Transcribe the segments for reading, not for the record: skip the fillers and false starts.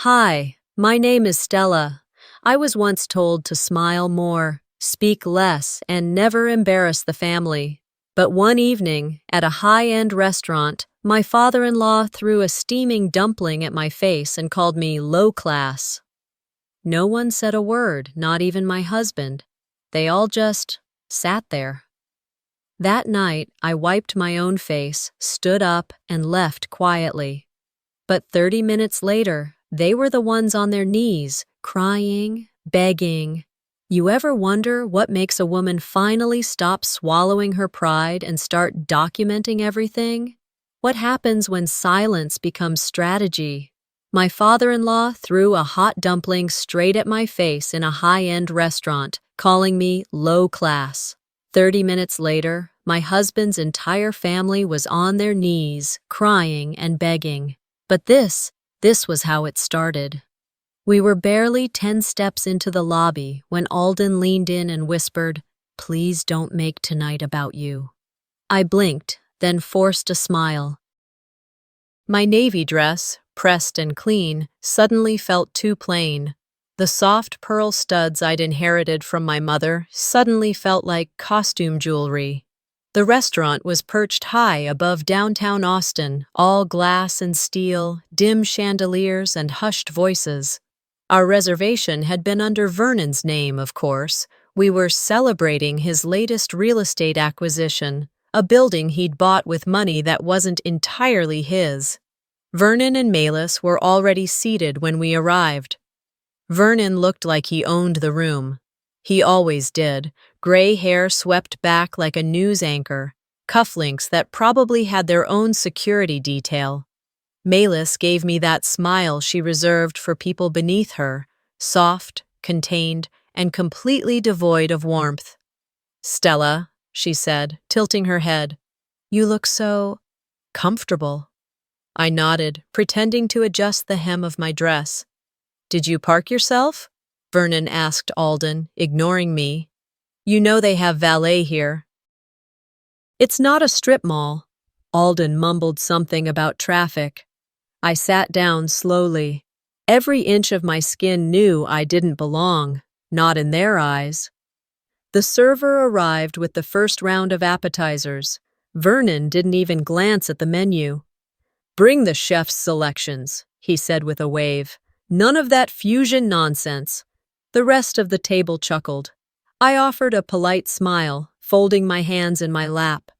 Hi, my name is Stella. I was once told to smile more, speak less, and never embarrass the family. But one evening, at a high-end restaurant, my father-in-law threw a steaming dumpling at my face and called me low class. No one said a word, not even my husband. They all just sat there. That night, I wiped my own face, stood up, and left quietly. But 30 minutes later, they were the ones on their knees, crying, begging. You ever wonder what makes a woman finally stop swallowing her pride and start documenting everything? What happens when silence becomes strategy? My father-in-law threw a hot dumpling straight at my face in a high-end restaurant, calling me low class. 30 minutes later, my husband's entire family was on their knees, crying and begging. But this was how it started. We were barely 10 steps into the lobby when Alden leaned in and whispered, "Please don't make tonight about you." I blinked, then forced a smile. My navy dress, pressed and clean, suddenly felt too plain. The soft pearl studs I'd inherited from my mother suddenly felt like costume jewelry. The restaurant was perched high above downtown Austin, all glass and steel, dim chandeliers, and hushed voices. Our reservation had been under Vernon's name, of course. We were celebrating his latest real estate acquisition, a building he'd bought with money that wasn't entirely his. Vernon and Malis were already seated when we arrived. Vernon looked like he owned the room. He always did, gray hair swept back like a news anchor, cufflinks that probably had their own security detail. Malis gave me that smile she reserved for people beneath her, soft, contained, and completely devoid of warmth. "Stella," she said, tilting her head, "you look so comfortable." I nodded, pretending to adjust the hem of my dress. "Did you park yourself?" Vernon asked Alden, ignoring me. "You know they have valet here." "It's not a strip mall." Alden mumbled something about traffic. I sat down slowly. Every inch of my skin knew I didn't belong, not in their eyes. The server arrived with the first round of appetizers. Vernon didn't even glance at the menu. "Bring the chef's selections," he said with a wave. "None of that fusion nonsense." The rest of the table chuckled. I offered a polite smile, folding my hands in my lap.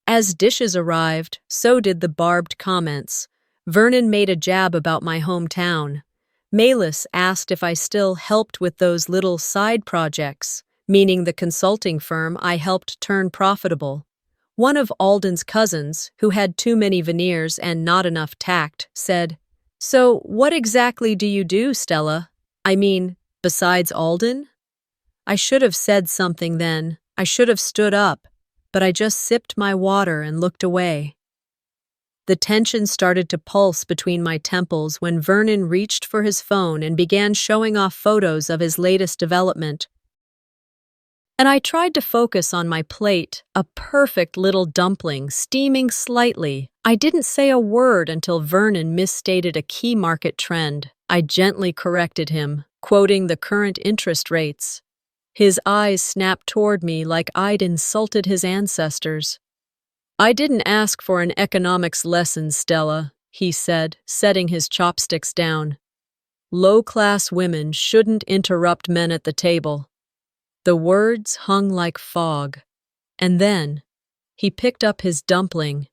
As dishes arrived, so did the barbed comments. Vernon made a jab about my hometown. Malis asked if I still helped with those little side projects, meaning the consulting firm I helped turn profitable. One of Alden's cousins, who had too many veneers and not enough tact, said, "So what exactly do you do, Stella? I mean, besides Alden?" I should have said something then. I should have stood up, but I just sipped my water and looked away. The tension started to pulse between my temples when Vernon reached for his phone and began showing off photos of his latest development. And I tried to focus on my plate, a perfect little dumpling steaming slightly. I didn't say a word until Vernon misstated a key market trend. I gently corrected him, quoting the current interest rates. His eyes snapped toward me like I'd insulted his ancestors. "I didn't ask for an economics lesson, Stella," he said, setting his chopsticks down. "Low-class women shouldn't interrupt men at the table." The words hung like fog. And then, he picked up his dumpling.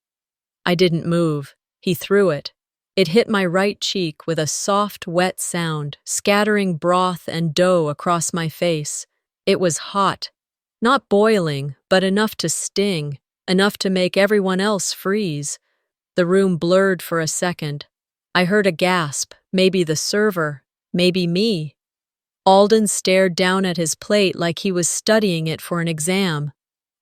I didn't move. He threw it. It hit my right cheek with a soft, wet sound, scattering broth and dough across my face. It was hot. Not boiling, but enough to sting, enough to make everyone else freeze. The room blurred for a second. I heard a gasp, maybe the server, maybe me. Alden stared down at his plate like he was studying it for an exam.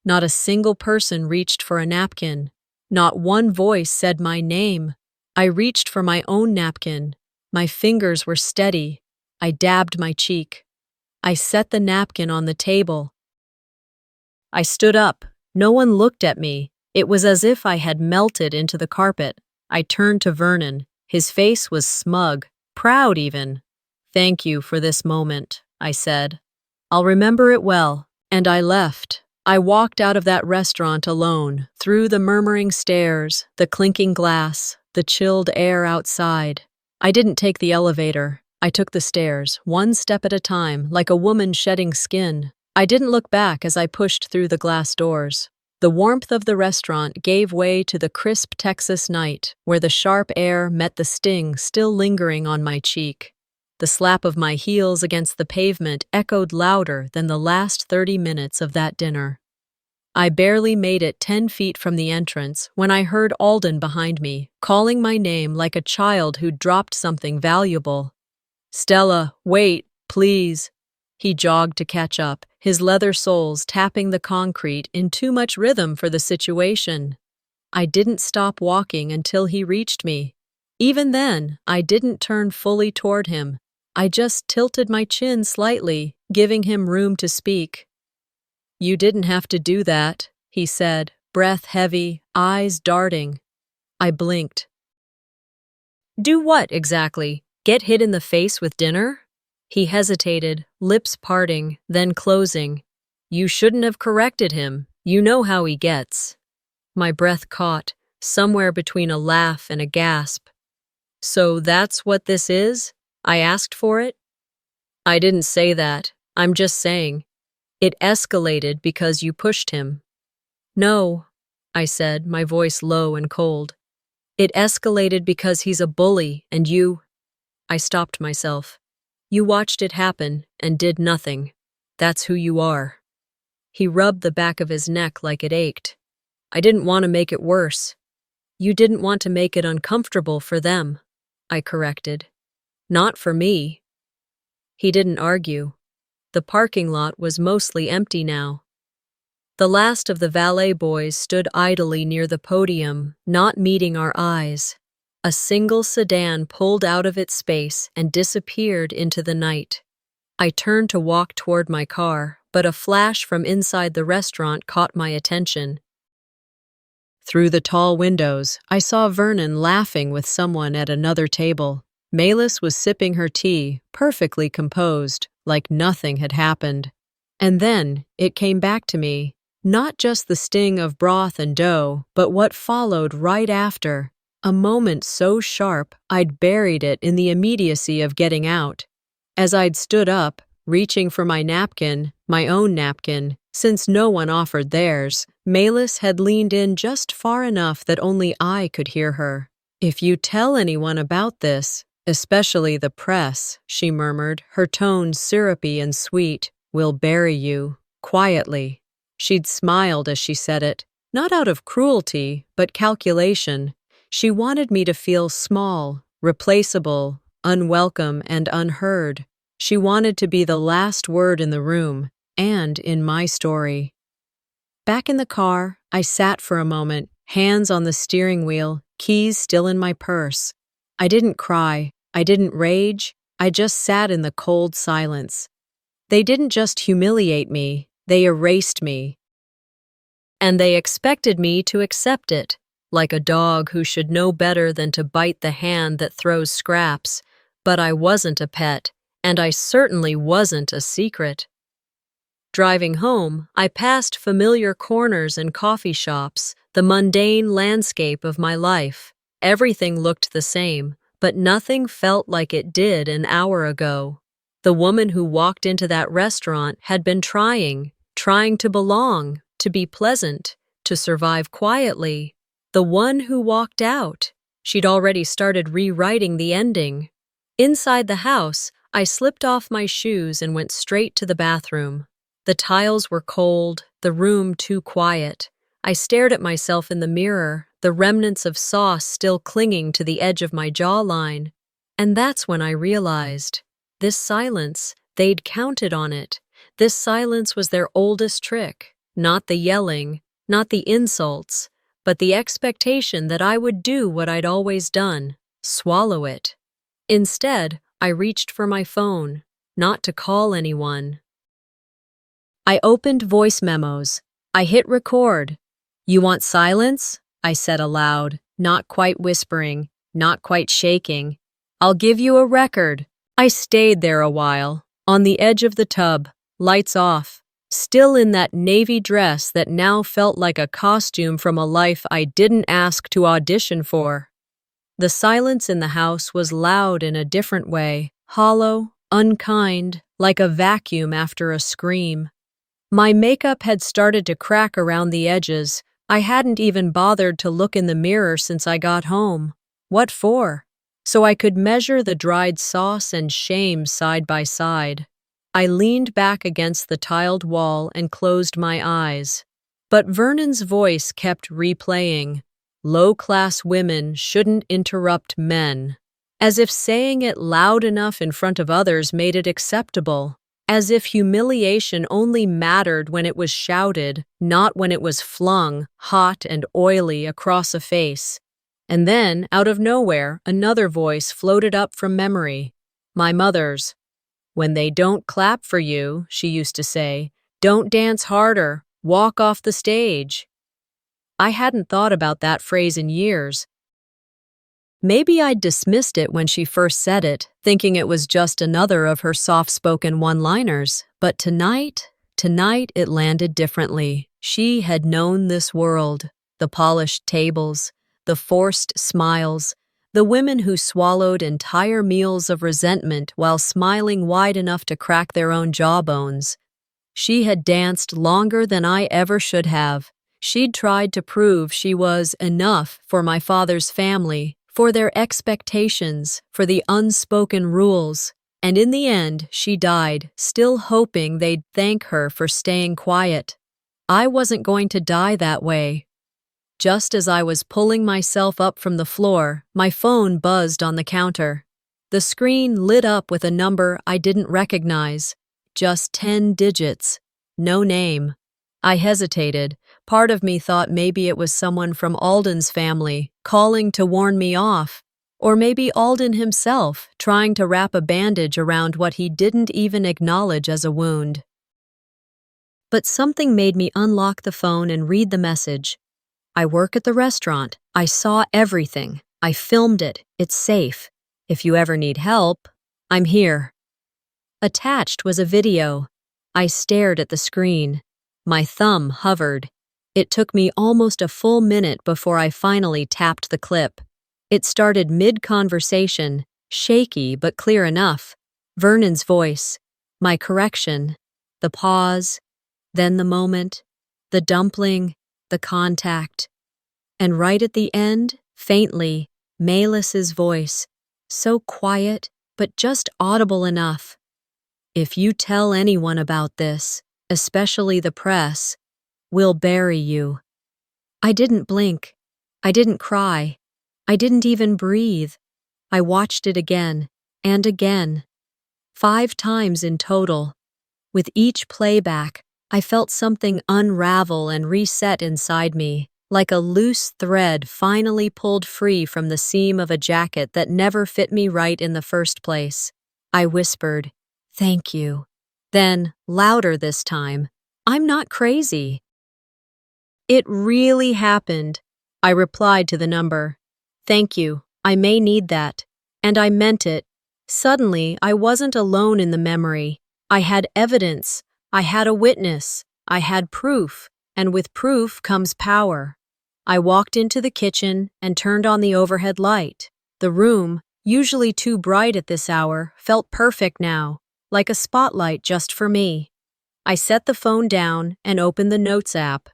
Not a single person reached for a napkin. Not one voice said my name. I reached for my own napkin. My fingers were steady. I dabbed my cheek. I set the napkin on the table. I stood up. No one looked at me. It was as if I had melted into the carpet. I turned to Vernon. His face was smug. proud even. "Thank you for this moment," I said. "I'll remember it well." And I left. I walked out of that restaurant alone, through the murmuring stairs, the clinking glass, the chilled air outside. I didn't take the elevator. I took the stairs, one step at a time, like a woman shedding skin. I didn't look back as I pushed through the glass doors. The warmth of the restaurant gave way to the crisp Texas night, where the sharp air met the sting still lingering on my cheek. The slap of my heels against the pavement echoed louder than the last 30 minutes of that dinner. I barely made it 10 feet from the entrance when I heard Alden behind me, calling my name like a child who'd dropped something valuable. "Stella, wait, please." He jogged to catch up, his leather soles tapping the concrete in too much rhythm for the situation. I didn't stop walking until he reached me. Even then, I didn't turn fully toward him. I just tilted my chin slightly, giving him room to speak. "You didn't have to do that," he said, breath heavy, eyes darting. I blinked. "Do what, exactly? Get hit in the face with dinner?" He hesitated, lips parting, then closing. "You shouldn't have corrected him. You know how he gets." My breath caught, somewhere between a laugh and a gasp. "So that's what this is? I asked for it?" "I didn't say that. I'm just saying. It escalated because you pushed him." "No," I said, my voice low and cold. "It escalated because he's a bully and you—" I stopped myself. "You watched it happen and did nothing. That's who you are." He rubbed the back of his neck like it ached. "I didn't want to make it worse." "You didn't want to make it uncomfortable for them," I corrected. "Not for me." He didn't argue. The parking lot was mostly empty now. The last of the valet boys stood idly near the podium, not meeting our eyes. A single sedan pulled out of its space and disappeared into the night. I turned to walk toward my car, but a flash from inside the restaurant caught my attention. Through the tall windows, I saw Vernon laughing with someone at another table. Malis was sipping her tea, perfectly composed, like nothing had happened. And then, it came back to me, not just the sting of broth and dough, but what followed right after. A moment so sharp, I'd buried it in the immediacy of getting out. As I'd stood up, reaching for my napkin, my own napkin, since no one offered theirs, Malis had leaned in just far enough that only I could hear her. "If you tell anyone about this, especially the press," she murmured, her tones syrupy and sweet, "we'll bury you." Quietly. She'd smiled as she said it, not out of cruelty, but calculation. She wanted me to feel small, replaceable, unwelcome, and unheard. She wanted to be the last word in the room, and in my story. Back in the car, I sat for a moment, hands on the steering wheel, keys still in my purse. I didn't cry, I didn't rage, I just sat in the cold silence. They didn't just humiliate me, they erased me. And they expected me to accept it, like a dog who should know better than to bite the hand that throws scraps. But I wasn't a pet, and I certainly wasn't a secret. Driving home, I passed familiar corners and coffee shops, the mundane landscape of my life. Everything looked the same, but nothing felt like it did an hour ago. The woman who walked into that restaurant had been trying to belong, to be pleasant, to survive quietly. The one who walked out, she'd already started rewriting the ending. Inside the house, I slipped off my shoes and went straight to the bathroom. The tiles were cold, the room too quiet. I stared at myself in the mirror, the remnants of sauce still clinging to the edge of my jawline. And that's when I realized, this silence, they'd counted on it. This silence was their oldest trick, not the yelling, not the insults, but the expectation that I would do what I'd always done, swallow it. Instead, I reached for my phone, not to call anyone. I opened voice memos. I hit record. "You want silence?" I said aloud, not quite whispering, not quite shaking. I'll give you a record. I stayed there a while, on the edge of the tub, lights off, still in that navy dress that now felt like a costume from a life I didn't ask to audition for. The silence in the house was loud in a different way, hollow, unkind, like a vacuum after a scream. My makeup had started to crack around the edges. I hadn't even bothered to look in the mirror since I got home. What for? So I could measure the dried sauce and shame side by side. I leaned back against the tiled wall and closed my eyes. But Vernon's voice kept replaying, "Low-class women shouldn't interrupt men," as if saying it loud enough in front of others made it acceptable, as if humiliation only mattered when it was shouted, not when it was flung, hot and oily, across a face. And then, out of nowhere, another voice floated up from memory. My mother's. "When they don't clap for you," she used to say, "don't dance harder, walk off the stage." I hadn't thought about that phrase in years. Maybe I'd dismissed it when she first said it, thinking it was just another of her soft-spoken one-liners. But tonight it landed differently. She had known this world, the polished tables, the forced smiles, the women who swallowed entire meals of resentment while smiling wide enough to crack their own jawbones. She had danced longer than I ever should have. She'd tried to prove she was enough for my father's family, for their expectations, for the unspoken rules. And in the end, she died, still hoping they'd thank her for staying quiet. I wasn't going to die that way. Just as I was pulling myself up from the floor, my phone buzzed on the counter. The screen lit up with a number I didn't recognize. Just 10 digits. No name. I hesitated. Part of me thought maybe it was someone from Alden's family, calling to warn me off. Or maybe Alden himself, trying to wrap a bandage around what he didn't even acknowledge as a wound. But something made me unlock the phone and read the message. "I work at the restaurant. I saw everything. I filmed it. It's safe. If you ever need help, I'm here." Attached was a video. I stared at the screen. My thumb hovered. It took me almost a full minute before I finally tapped the clip. It started mid-conversation, shaky but clear enough. Vernon's voice, my correction, the pause, then the moment, the dumpling, the contact. And right at the end, faintly, Melis's voice, so quiet, but just audible enough. "If you tell anyone about this, especially the press, we'll bury you." I didn't blink. I didn't cry. I didn't even breathe. I watched it again, and again. 5 times in total. With each playback, I felt something unravel and reset inside me, like a loose thread finally pulled free from the seam of a jacket that never fit me right in the first place. I whispered, "Thank you." Then, louder this time, "I'm not crazy." "It really happened," I replied to the number. "Thank you, I may need that." And I meant it. Suddenly, I wasn't alone in the memory. I had evidence. I had a witness. I had proof. And with proof comes power. I walked into the kitchen and turned on the overhead light. The room, usually too bright at this hour, felt perfect now, like a spotlight just for me. I set the phone down and opened the Notes app.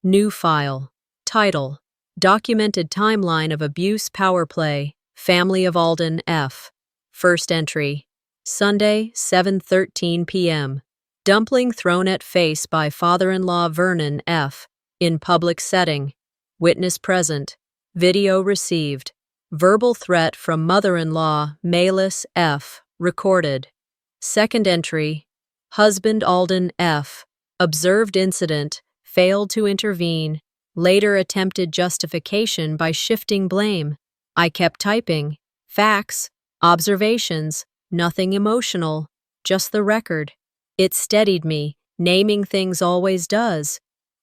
New file. Title: Documented Timeline of Abuse Power Play, Family of Alden F. First entry: Sunday, 7:13 p.m. Dumpling thrown at face by father-in-law Vernon F. in public setting. Witness present. Video received. Verbal threat from mother-in-law Melis F. recorded. Second entry: Husband Alden F. Observed incident, failed to intervene, later attempted justification by shifting blame. I kept typing. Facts, observations, nothing emotional, just the record. It steadied me. Naming things always does.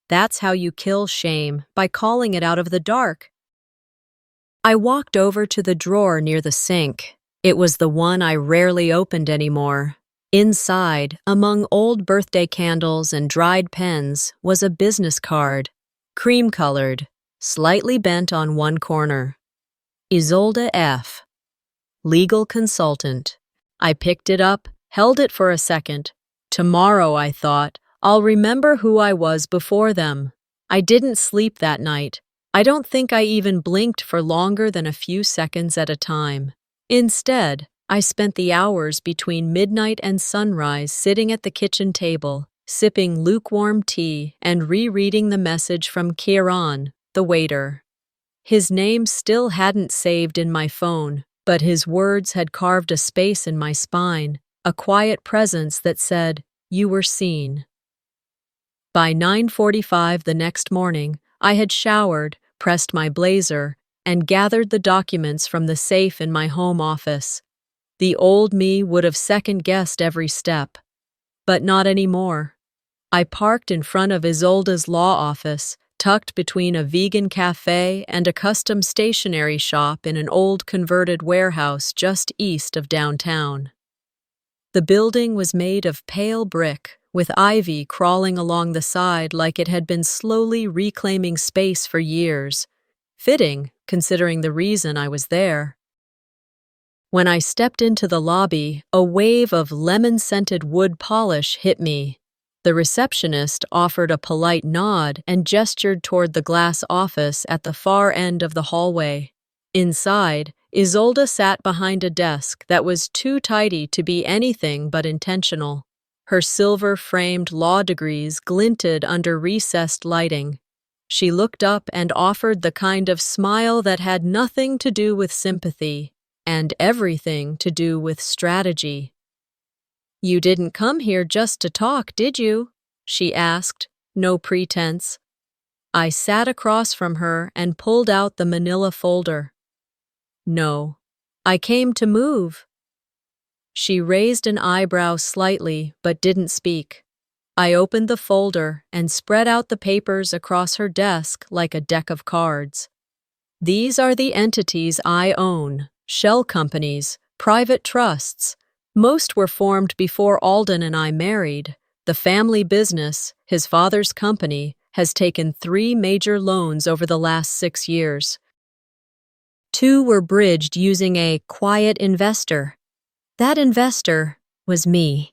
That's how you kill shame, by calling it out of the dark. I walked over to the drawer near the sink. It was the one I rarely opened anymore. Inside, among old birthday candles and dried pens, was a business card, cream-colored, slightly bent on one corner. Isolde F., legal consultant. I picked it up, held it for a second. Tomorrow, I thought, I'll remember who I was before them. I didn't sleep that night. I don't think I even blinked for longer than a few seconds at a time. Instead, I spent the hours between midnight and sunrise sitting at the kitchen table, sipping lukewarm tea and rereading the message from Kieran, the waiter. His name still hadn't saved in my phone, but his words had carved a space in my spine, a quiet presence that said, "You were seen." By 9:45 the next morning, I had showered, pressed my blazer, and gathered the documents from the safe in my home office. The old me would have second-guessed every step. But not anymore. I parked in front of Isolde's law office, tucked between a vegan cafe and a custom stationery shop in an old converted warehouse just east of downtown. The building was made of pale brick, with ivy crawling along the side like it had been slowly reclaiming space for years. Fitting, considering the reason I was there. When I stepped into the lobby, a wave of lemon-scented wood polish hit me. The receptionist offered a polite nod and gestured toward the glass office at the far end of the hallway. Inside, Isolde sat behind a desk that was too tidy to be anything but intentional. Her silver-framed law degrees glinted under recessed lighting. She looked up and offered the kind of smile that had nothing to do with sympathy and everything to do with strategy. "You didn't come here just to talk, did you?" she asked, no pretense. I sat across from her and pulled out the manila folder. "No, I came to move." She raised an eyebrow slightly but didn't speak. I opened the folder and spread out the papers across her desk like a deck of cards. "These are the entities I own, shell companies, private trusts. Most were formed before Alden and I married. The family business, his father's company, has taken 3 major loans over the last 6 years. 2 were bridged using a quiet investor. That investor was me."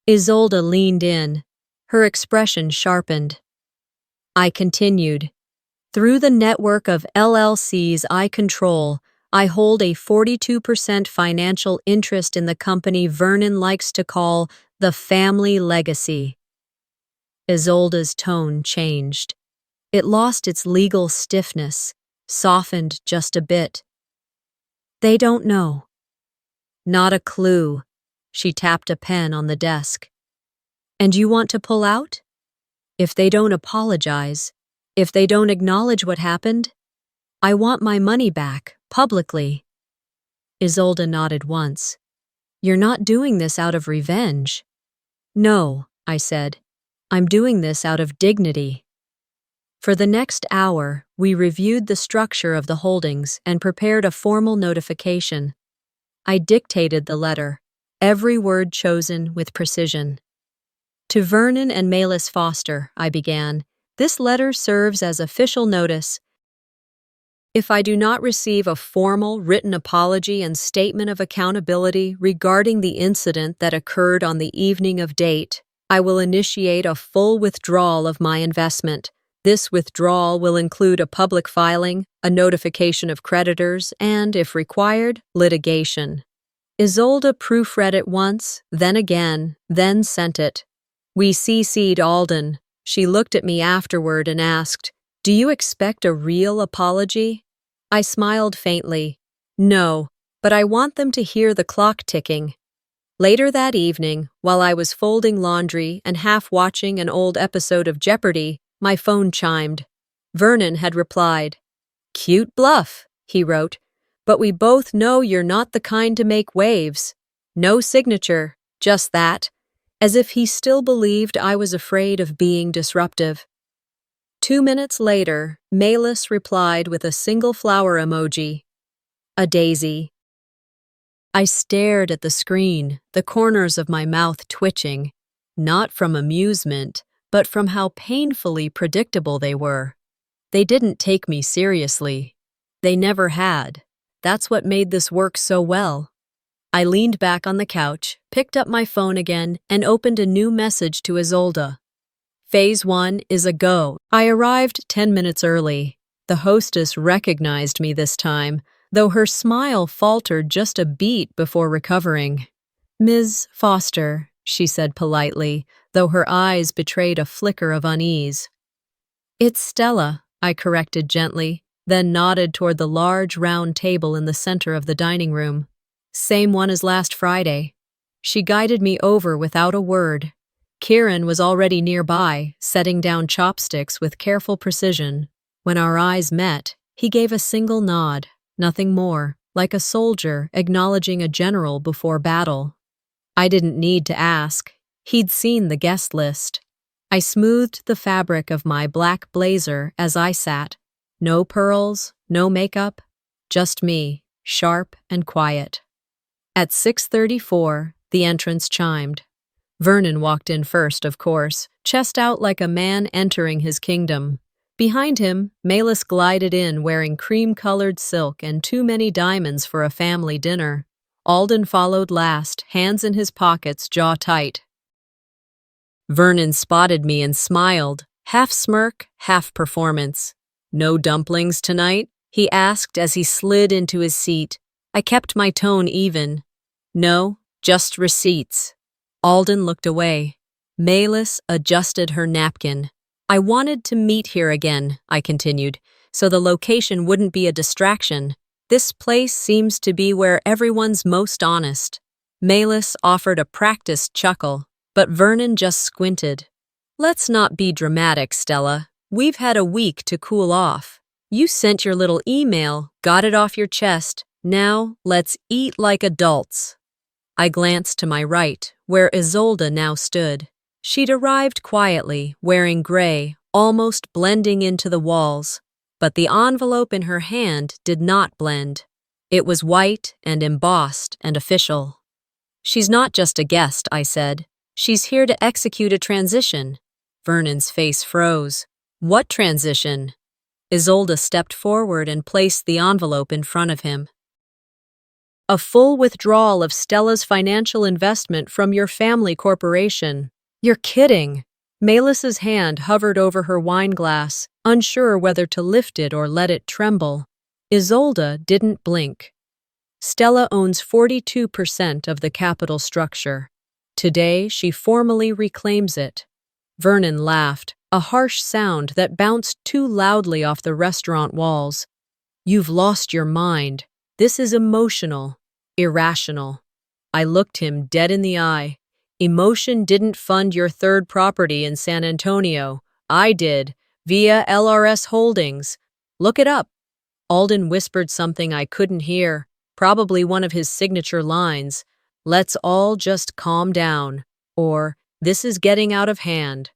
Isolde leaned in, her expression sharpened. I continued. "Through the network of LLCs I control, I hold a 42% financial interest in the company Vernon likes to call the family legacy." Isolde's tone changed. It lost its legal stiffness, softened just a bit. "They don't know." "Not a clue." She tapped a pen on the desk. "And you want to pull out? If they don't apologize, if they don't acknowledge what happened, I want my money back, publicly." Isolde nodded once. "You're not doing this out of revenge." "No," I said. "I'm doing this out of dignity." For the next hour, we reviewed the structure of the holdings and prepared a formal notification. I dictated the letter, every word chosen with precision. "To Vernon and Malis Foster," I began, "this letter serves as official notice. If I do not receive a formal written apology and statement of accountability regarding the incident that occurred on the evening of date, I will initiate a full withdrawal of my investment. This withdrawal will include a public filing, a notification of creditors, and, if required, litigation." Isolde proofread it once, then again, then sent it. We CC'd Alden. She looked at me afterward and asked, "Do you expect a real apology?" I smiled faintly. "No, but I want them to hear the clock ticking." Later that evening, while I was folding laundry and half watching an old episode of Jeopardy, my phone chimed. Vernon had replied. "Cute bluff," he wrote, "but we both know you're not the kind to make waves. No signature, just that," as if he still believed I was afraid of being disruptive. 2 minutes later, Malis replied with a single flower emoji. A daisy. I stared at the screen, the corners of my mouth twitching, not from amusement, but from how painfully predictable they were. They didn't take me seriously. They never had. That's what made this work so well. I leaned back on the couch, picked up my phone again, and opened a new message to Isolde. Phase 1 is a go. I arrived 10 minutes early. The hostess recognized me this time, though her smile faltered just a beat before recovering. "Ms. Foster," she said politely, though her eyes betrayed a flicker of unease. "It's Stella," I corrected gently, then nodded toward the large round table in the center of the dining room. "Same one as last Friday." She guided me over without a word. Kieran was already nearby, setting down chopsticks with careful precision. When our eyes met, he gave a single nod, nothing more, like a soldier acknowledging a general before battle. I didn't need to ask. He'd seen the guest list. I smoothed the fabric of my black blazer as I sat. No pearls, no makeup, just me, sharp and quiet. At 6:34, the entrance chimed. Vernon walked in first, of course, chest out like a man entering his kingdom. Behind him, Malus glided in wearing cream-colored silk and too many diamonds for a family dinner. Alden followed last, hands in his pockets, jaw tight. Vernon spotted me and smiled, half smirk, half performance. "No dumplings tonight?" he asked as he slid into his seat. I kept my tone even. "No, just receipts." Alden looked away. Malus adjusted her napkin. "I wanted to meet here again," I continued, "so the location wouldn't be a distraction. This place seems to be where everyone's most honest." Malus offered a practiced chuckle, but Vernon just squinted. "Let's not be dramatic, Stella. We've had a week to cool off. You sent your little email, got it off your chest. Now, let's eat like adults." I glanced to my right, where Isolde now stood. She'd arrived quietly, wearing gray, almost blending into the walls. But the envelope in her hand did not blend. It was white and embossed and official. "She's not just a guest," I said. "She's here to execute a transition." Vernon's face froze. "What transition?" Isolde stepped forward and placed the envelope in front of him. "A full withdrawal of Stella's financial investment from your family corporation." "You're kidding." Malus's hand hovered over her wine glass, unsure whether to lift it or let it tremble. Isolde didn't blink. "Stella owns 42% of the capital structure. Today, she formally reclaims it." Vernon laughed, a harsh sound that bounced too loudly off the restaurant walls. "You've lost your mind. This is emotional, irrational." I looked him dead in the eye. "Emotion didn't fund your third property in San Antonio. I did, via LRS Holdings. Look it up." Alden whispered something I couldn't hear, probably one of his signature lines. "Let's all just calm down," or "This is getting out of hand."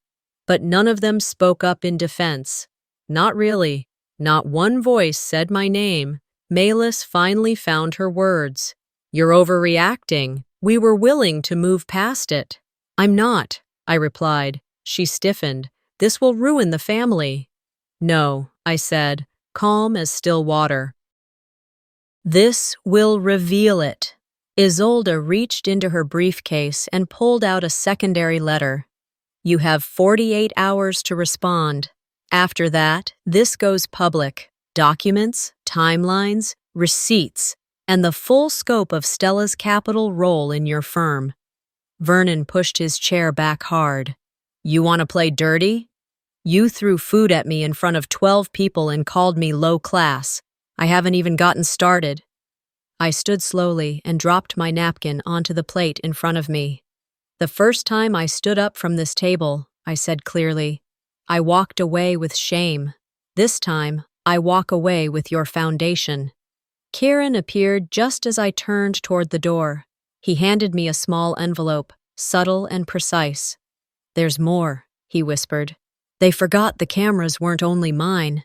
But none of them spoke up in defense. Not really. Not one voice said my name. Malus finally found her words. "You're overreacting. We were willing to move past it." "I'm not," I replied. She stiffened. "This will ruin the family." "No," I said, calm as still water. "This will reveal it." Isolde reached into her briefcase and pulled out a secondary letter. "You have 48 hours to respond. After that, this goes public. Documents, timelines, receipts, and the full scope of Stella's capital role in your firm." Vernon pushed his chair back hard. "You want to play dirty? You threw food at me in front of 12 people and called me low class. I haven't even gotten started." I stood slowly and dropped my napkin onto the plate in front of me. "The first time I stood up from this table," I said clearly, "I walked away with shame. This time, I walk away with your foundation." Kieran appeared just as I turned toward the door. He handed me a small envelope, subtle and precise. "There's more," he whispered. "They forgot the cameras weren't only mine."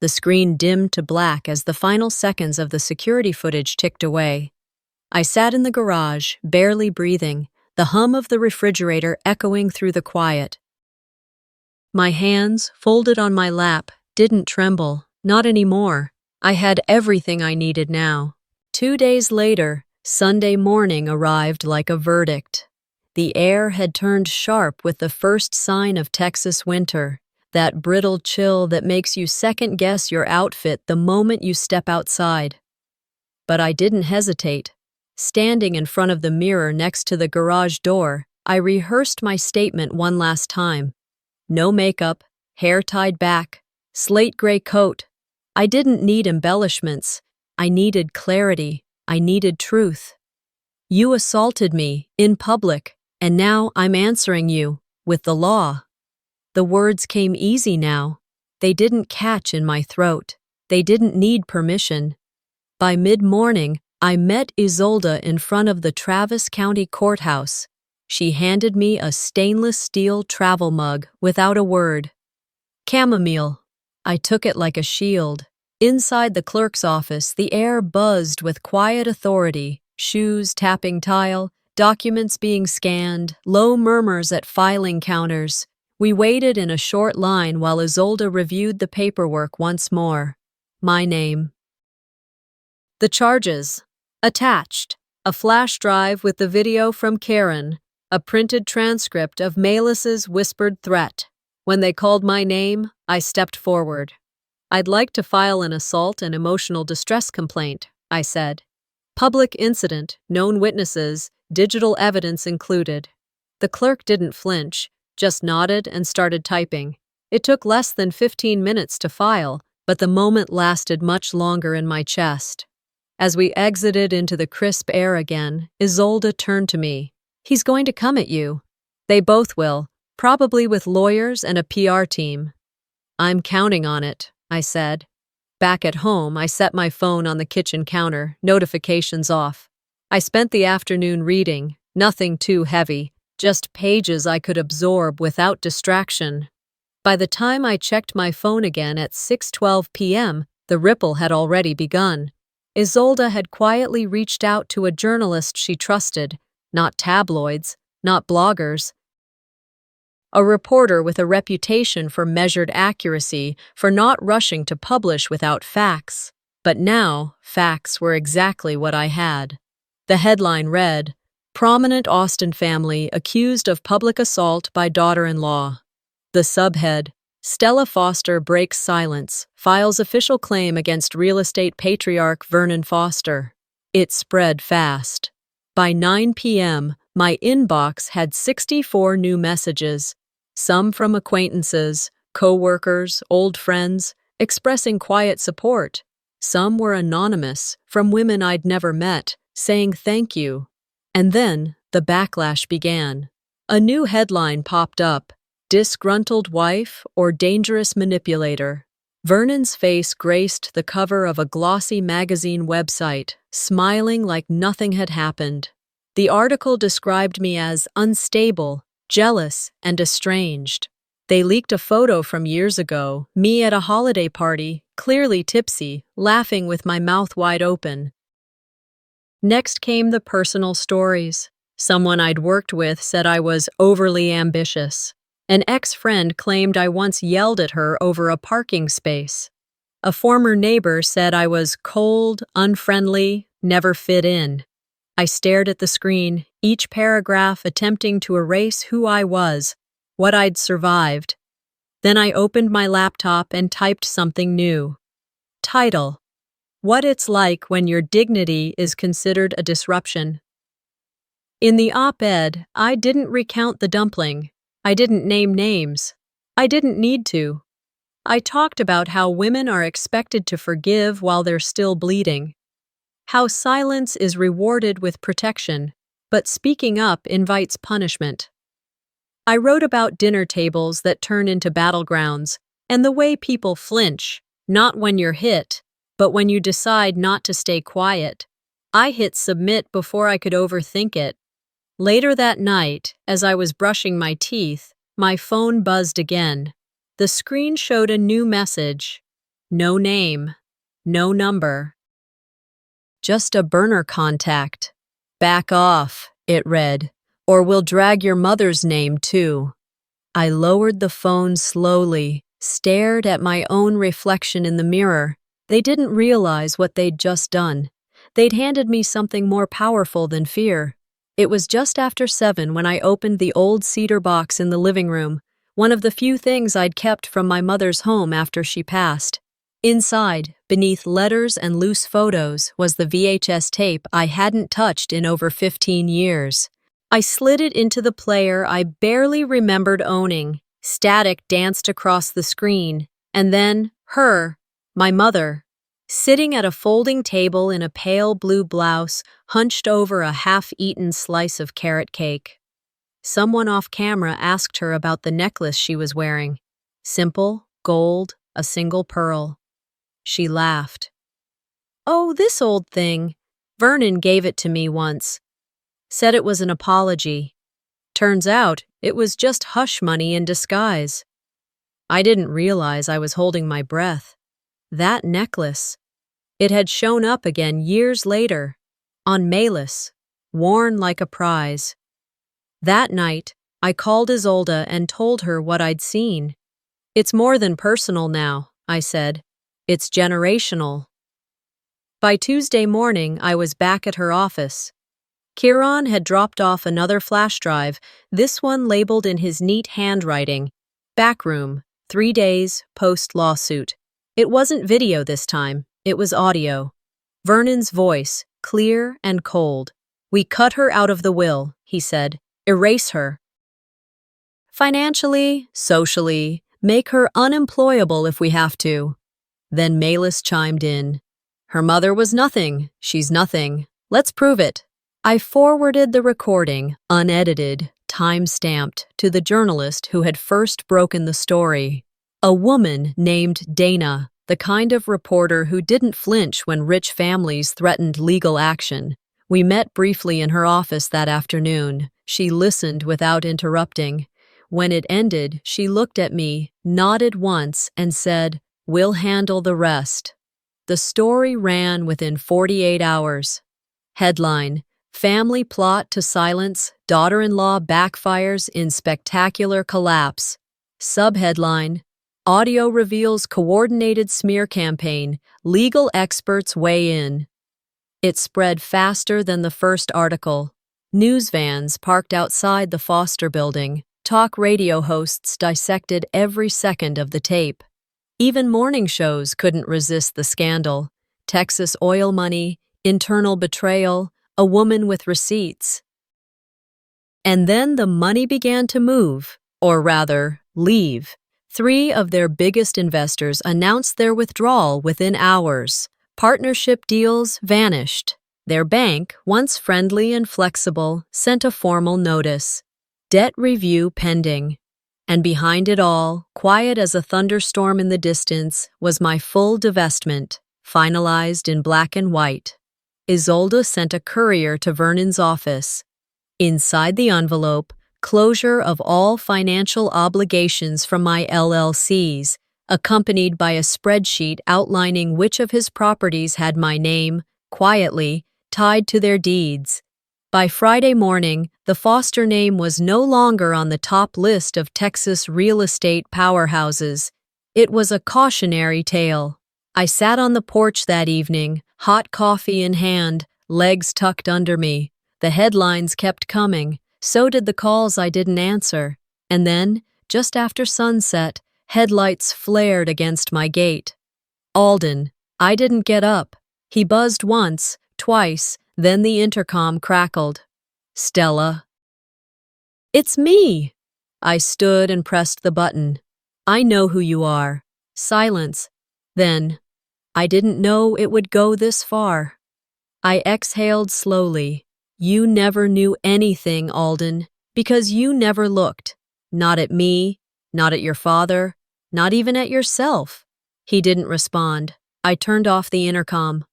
The screen dimmed to black as the final seconds of the security footage ticked away. I sat in the garage, barely breathing, the hum of the refrigerator echoing through the quiet. My hands, folded on my lap, didn't tremble, not anymore. I had everything I needed now. 2 days later, Sunday morning arrived like a verdict. The air had turned sharp with the first sign of Texas winter, that brittle chill that makes you second-guess your outfit the moment you step outside. But I didn't hesitate. Standing in front of the mirror next to the garage door, I rehearsed my statement one last time. No makeup, hair tied back, slate gray coat. I didn't need embellishments. I needed clarity. I needed truth. You assaulted me, in public, and now I'm answering you, with the law. The words came easy now. They didn't catch in my throat. They didn't need permission. By mid-morning, I met Isolde in front of the Travis County Courthouse. She handed me a stainless steel travel mug without a word. Chamomile. I took it like a shield. Inside the clerk's office, the air buzzed with quiet authority, shoes tapping tile, documents being scanned, low murmurs at filing counters. We waited in a short line while Isolde reviewed the paperwork once more. My name. The charges. Attached. A flash drive with the video from Karen. A printed transcript of Melis's whispered threat. When they called my name, I stepped forward. I'd like to file an assault and emotional distress complaint, I said. Public incident, known witnesses, digital evidence included. The clerk didn't flinch, just nodded and started typing. It took less than 15 minutes to file, but the moment lasted much longer in my chest. As we exited into the crisp air again, Isolde turned to me. He's going to come at you. They both will, probably with lawyers and a PR team. I'm counting on it, I said. Back at home, I set my phone on the kitchen counter, notifications off. I spent the afternoon reading, nothing too heavy, just pages I could absorb without distraction. By the time I checked my phone again at 6:12 p.m., the ripple had already begun. Isolde had quietly reached out to a journalist she trusted, not tabloids, not bloggers. A reporter with a reputation for measured accuracy, for not rushing to publish without facts. But now, facts were exactly what I had. The headline read, "Prominent Austin family accused of public assault by daughter-in-law." The subhead, "Stella Foster breaks silence, files official claim against real estate patriarch Vernon Foster." It spread fast. By 9 p.m., my inbox had 64 new messages, some from acquaintances, co-workers, old friends, expressing quiet support. Some were anonymous, from women I'd never met, saying thank you. And then the backlash began. A new headline popped up, "Disgruntled wife or dangerous manipulator." Vernon's face graced the cover of a glossy magazine website, smiling like nothing had happened. The article described me as unstable, jealous, and estranged. They leaked a photo from years ago, me at a holiday party, clearly tipsy, laughing with my mouth wide open. Next came the personal stories. Someone I'd worked with said I was overly ambitious. An ex-friend claimed I once yelled at her over a parking space. A former neighbor said I was cold, unfriendly, never fit in. I stared at the screen, each paragraph attempting to erase who I was, what I'd survived. Then I opened my laptop and typed something new. Title: What It's Like When Your Dignity is Considered a Disruption. In the op-ed, I didn't recount the dumpling. I didn't name names. I didn't need to. I talked about how women are expected to forgive while they're still bleeding. How silence is rewarded with protection, but speaking up invites punishment. I wrote about dinner tables that turn into battlegrounds, and the way people flinch, not when you're hit, but when you decide not to stay quiet. I hit submit before I could overthink it. Later that night, as I was brushing my teeth, my phone buzzed again. The screen showed a new message. No name, no number. Just a burner contact. "Back off," it read, "or we'll drag your mother's name too." I lowered the phone slowly, stared at my own reflection in the mirror. They didn't realize what they'd just done. They'd handed me something more powerful than fear. It was just after 7 when I opened the old cedar box in the living room, one of the few things I'd kept from my mother's home after she passed. Inside, beneath letters and loose photos, was the VHS tape I hadn't touched in over 15 years. I slid it into the player I barely remembered owning. Static danced across the screen, and then her, my mother, sitting at a folding table in a pale blue blouse, hunched over a half-eaten slice of carrot cake. Someone off camera asked her about the necklace she was wearing. Simple, gold, a single pearl. She laughed. "Oh, this old thing. Vernon gave it to me once. Said it was an apology. Turns out, it was just hush money in disguise." I didn't realize I was holding my breath. That necklace. It had shown up again years later, on Malus, worn like a prize. That night, I called Isolde and told her what I'd seen. "It's more than personal now," I said. "It's generational." By Tuesday morning, I was back at her office. Kieran had dropped off another flash drive, this one labeled in his neat handwriting, "Backroom, 3 days, post-lawsuit." It wasn't video this time, it was audio. Vernon's voice, clear and cold. "We cut her out of the will," he said. "Erase her. Financially, socially, make her unemployable if we have to." Then Malus chimed in. "Her mother was nothing, she's nothing. Let's prove it." I forwarded the recording, unedited, time-stamped, to the journalist who had first broken the story. A woman named Dana, the kind of reporter who didn't flinch when rich families threatened legal action. We met briefly in her office that afternoon. She listened without interrupting. When it ended, she looked at me, nodded once, and said, "We'll handle the rest." The story ran within 48 hours. Headline: Family plot to silence daughter-in-law backfires in spectacular collapse. Subheadline: Audio reveals coordinated smear campaign. Legal experts weigh in. It spread faster than the first article. News vans parked outside the Foster building. Talk radio hosts dissected every second of the tape. Even morning shows couldn't resist the scandal. Texas oil money, internal betrayal, a woman with receipts. And then the money began to move, or rather, leave. 3 of their biggest investors announced their withdrawal within hours. Partnership deals vanished. Their bank, once friendly and flexible, sent a formal notice. Debt review pending. And behind it all, quiet as a thunderstorm in the distance, was my full divestment, finalized in black and white. Isolde sent a courier to Vernon's office. Inside the envelope, closure of all financial obligations from my LLCs, accompanied by a spreadsheet outlining which of his properties had my name, quietly, tied to their deeds. By Friday morning, the Foster name was no longer on the top list of Texas real estate powerhouses. It was a cautionary tale. I sat on the porch that evening, hot coffee in hand, legs tucked under me. The headlines kept coming, so did the calls I didn't answer. And then, just after sunset, headlights flared against my gate. Alden. I didn't get up. He buzzed once, twice, then the intercom crackled. "Stella." "It's me." I stood and pressed the button. "I know who you are." Silence. Then, "I didn't know it would go this far." I exhaled slowly. "You never knew anything, Alden, because you never looked. Not at me, not at your father, not even at yourself." He didn't respond. I turned off the intercom.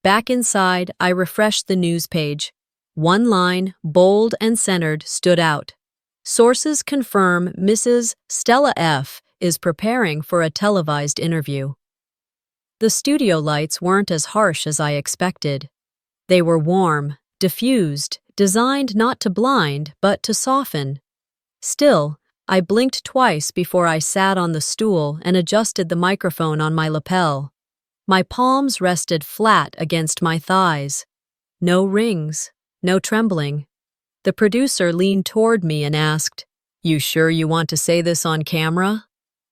Back inside, I refreshed the news page. One line, bold and centered, stood out. Sources confirm Mrs. Stella F. is preparing for a televised interview. The studio lights weren't as harsh as I expected. They were warm, diffused, designed not to blind, but to soften. Still, I blinked twice before I sat on the stool and adjusted the microphone on my lapel. My palms rested flat against my thighs. No rings, no trembling. The producer leaned toward me and asked, "You sure you want to say this on camera?"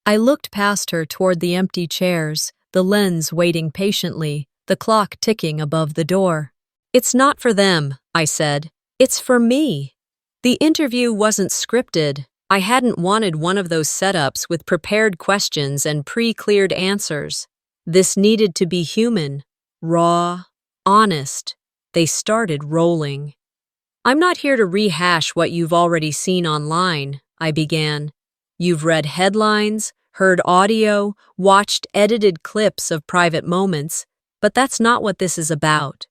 I looked past her toward the empty chairs, the lens waiting patiently, the clock ticking above the door. "It's not for them," I said. "It's for me." The interview wasn't scripted. I hadn't wanted one of those setups with prepared questions and pre-cleared answers. This needed to be human, raw, honest. They started rolling. "I'm not here to rehash what you've already seen online," I began. "You've read headlines, heard audio, watched edited clips of private moments, but that's not what this is about."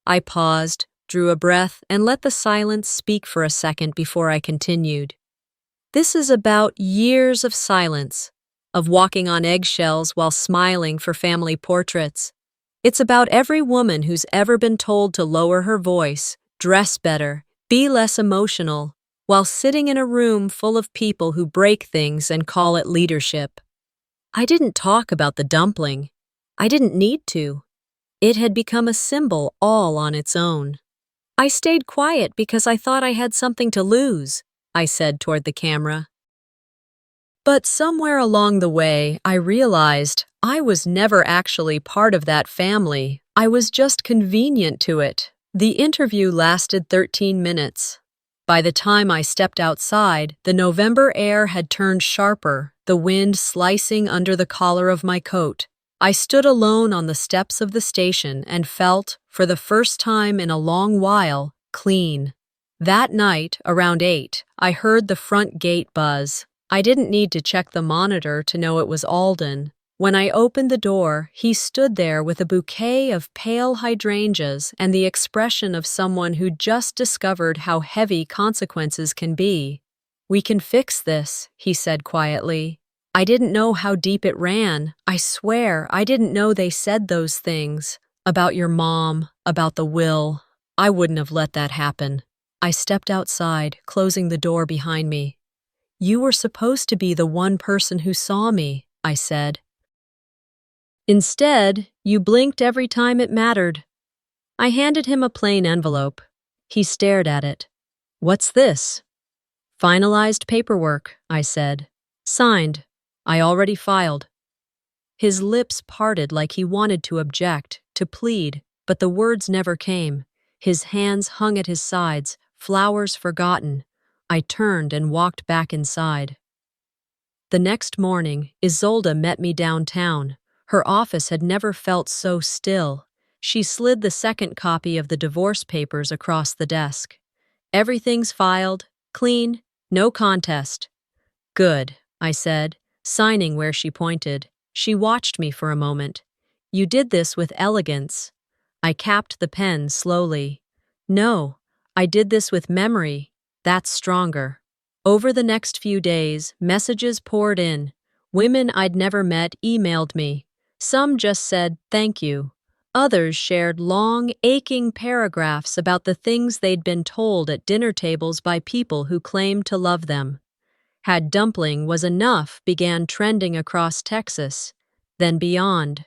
I paused, drew a breath, and let the silence speak for a second before I continued. "This is about years of silence, of walking on eggshells while smiling for family portraits. It's about every woman who's ever been told to lower her voice, dress better, be less emotional, while sitting in a room full of people who break things and call it leadership." I didn't talk about the dumpling. I didn't need to. It had become a symbol all on its own. "I stayed quiet because I thought I had something to lose," I said toward the camera. But somewhere along the way, I realized I was never actually part of that family. I was just convenient to it. The interview lasted 13 minutes. By the time I stepped outside, the November air had turned sharper, the wind slicing under the collar of my coat. I stood alone on the steps of the station and felt, for the first time in a long while, clean. That night, around 8, I heard the front gate buzz. I didn't need to check the monitor to know it was Alden. When I opened the door, he stood there with a bouquet of pale hydrangeas and the expression of someone who just discovered how heavy consequences can be. "We can fix this," he said quietly. I didn't know how deep it ran. I swear, I didn't know they said those things. About your mom, about the will. I wouldn't have let that happen. I stepped outside, closing the door behind me. "You were supposed to be the one person who saw me," I said. "Instead, you blinked every time it mattered." I handed him a plain envelope. He stared at it. "What's this?" "Finalized paperwork," I said. "Signed. I already filed." His lips parted like he wanted to object, to plead, but the words never came. His hands hung at his sides, flowers forgotten. I turned and walked back inside. The next morning, Isolde met me downtown. Her office had never felt so still. She slid the second copy of the divorce papers across the desk. "Everything's filed, clean, no contest." "Good," I said, signing where she pointed. She watched me for a moment. "You did this with elegance." I capped the pen slowly. "No, I did this with memory. That's stronger." Over the next few days, messages poured in. Women I'd never met emailed me. Some just said, "Thank you." Others shared long, aching paragraphs about the things they'd been told at dinner tables by people who claimed to love them. "Had Dumpling Was Enough" began trending across Texas, then beyond.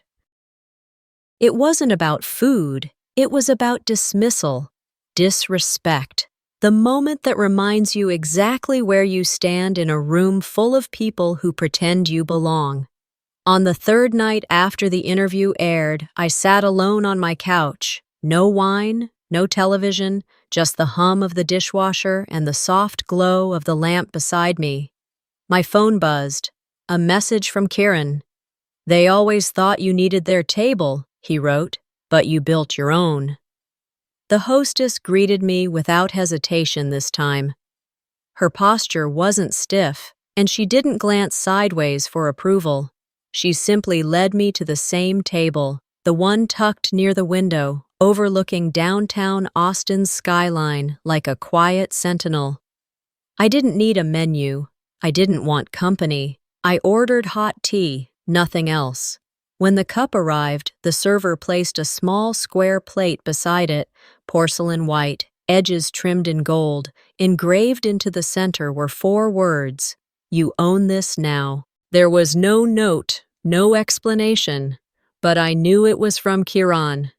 It wasn't about food, it was about dismissal, disrespect. The moment that reminds you exactly where you stand in a room full of people who pretend you belong. On the third night after the interview aired, I sat alone on my couch. No wine, no television, just the hum of the dishwasher and the soft glow of the lamp beside me. My phone buzzed. A message from Kieran. "They always thought you needed their table," he wrote, "but you built your own." The hostess greeted me without hesitation this time. Her posture wasn't stiff, and she didn't glance sideways for approval. She simply led me to the same table, the one tucked near the window, overlooking downtown Austin's skyline like a quiet sentinel. I didn't need a menu. I didn't want company. I ordered hot tea, nothing else. When the cup arrived, the server placed a small square plate beside it, porcelain white, edges trimmed in gold. Engraved into the center were 4 words: "You own this now." There was no note, no explanation, but I knew it was from Kiran.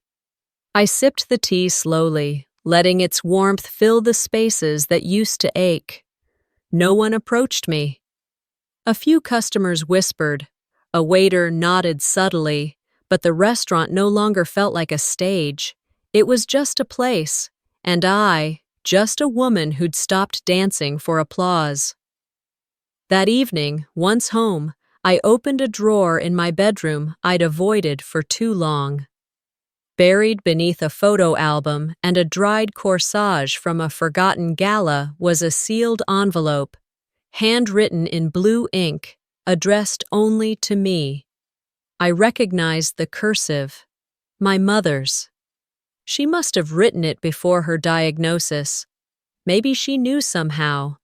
I sipped the tea slowly, letting its warmth fill the spaces that used to ache. No one approached me. A few customers whispered. A waiter nodded subtly, but the restaurant no longer felt like a stage. It was just a place, and I, just a woman who'd stopped dancing for applause. That evening, once home, I opened a drawer in my bedroom I'd avoided for too long. Buried beneath a photo album and a dried corsage from a forgotten gala was a sealed envelope, handwritten in blue ink, addressed only to me. I recognized the cursive, my mother's. She must have written it before her diagnosis. Maybe she knew somehow.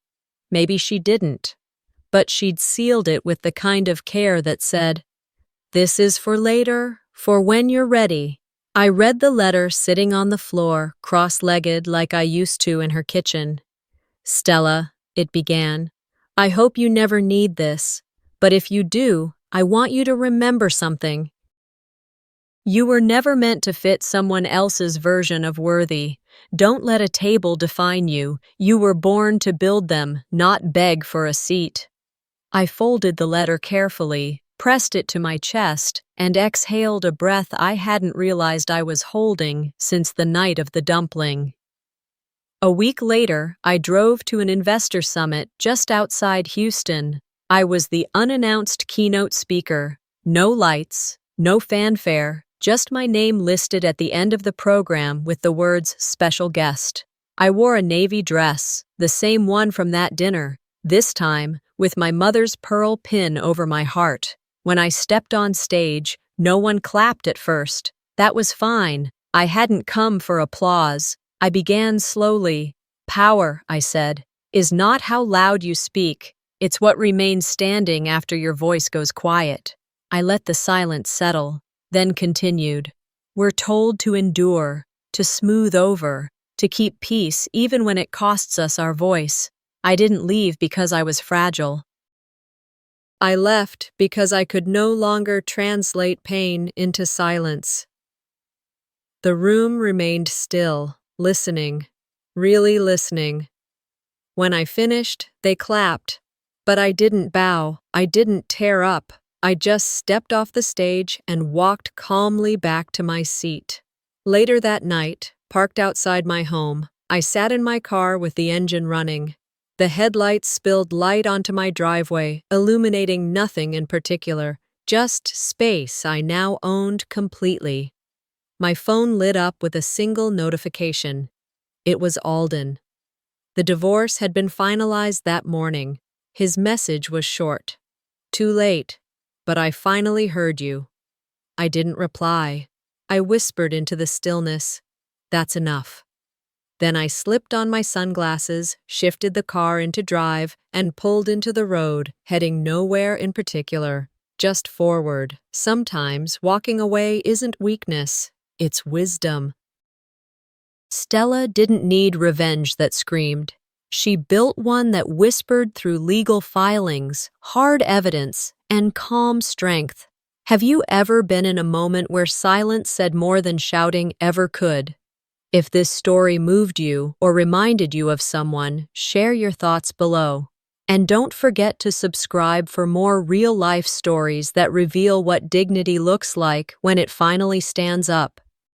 Maybe she didn't. But she'd sealed it with the kind of care that said, "This is for later, for when you're ready." I read the letter sitting on the floor, cross-legged like I used to in her kitchen. "Stella," it began, "I hope you never need this, but if you do, I want you to remember something. You were never meant to fit someone else's version of worthy. Don't let a table define you. You were born to build them, not beg for a seat." I folded the letter carefully, pressed it to my chest, and exhaled a breath I hadn't realized I was holding since the night of the dumpling. A week later, I drove to an investor summit just outside Houston. I was the unannounced keynote speaker. No lights, no fanfare, just my name listed at the end of the program with the words "special guest." I wore a navy dress, the same one from that dinner, this time with my mother's pearl pin over my heart. When I stepped on stage, no one clapped at first. That was fine. I hadn't come for applause. I began slowly. "Power," I said, "is not how loud you speak. It's what remains standing after your voice goes quiet." I let the silence settle, then continued. "We're told to endure, to smooth over, to keep peace even when it costs us our voice. I didn't leave because I was fragile. I left because I could no longer translate pain into silence." The room remained still, listening, really listening. When I finished, they clapped. But I didn't bow, I didn't tear up. I just stepped off the stage and walked calmly back to my seat. Later that night, parked outside my home, I sat in my car with the engine running. The headlights spilled light onto my driveway, illuminating nothing in particular, just space I now owned completely. My phone lit up with a single notification. It was Alden. The divorce had been finalized that morning. His message was short. "Too late, but I finally heard you." I didn't reply. I whispered into the stillness, "That's enough." Then I slipped on my sunglasses, shifted the car into drive, and pulled into the road, heading nowhere in particular, just forward. Sometimes walking away isn't weakness, it's wisdom. Stella didn't need revenge that screamed. She built one that whispered through legal filings, hard evidence, and calm strength. Have you ever been in a moment where silence said more than shouting ever could? If this story moved you or reminded you of someone, share your thoughts below. And don't forget to subscribe for more real-life stories that reveal what dignity looks like when it finally stands up.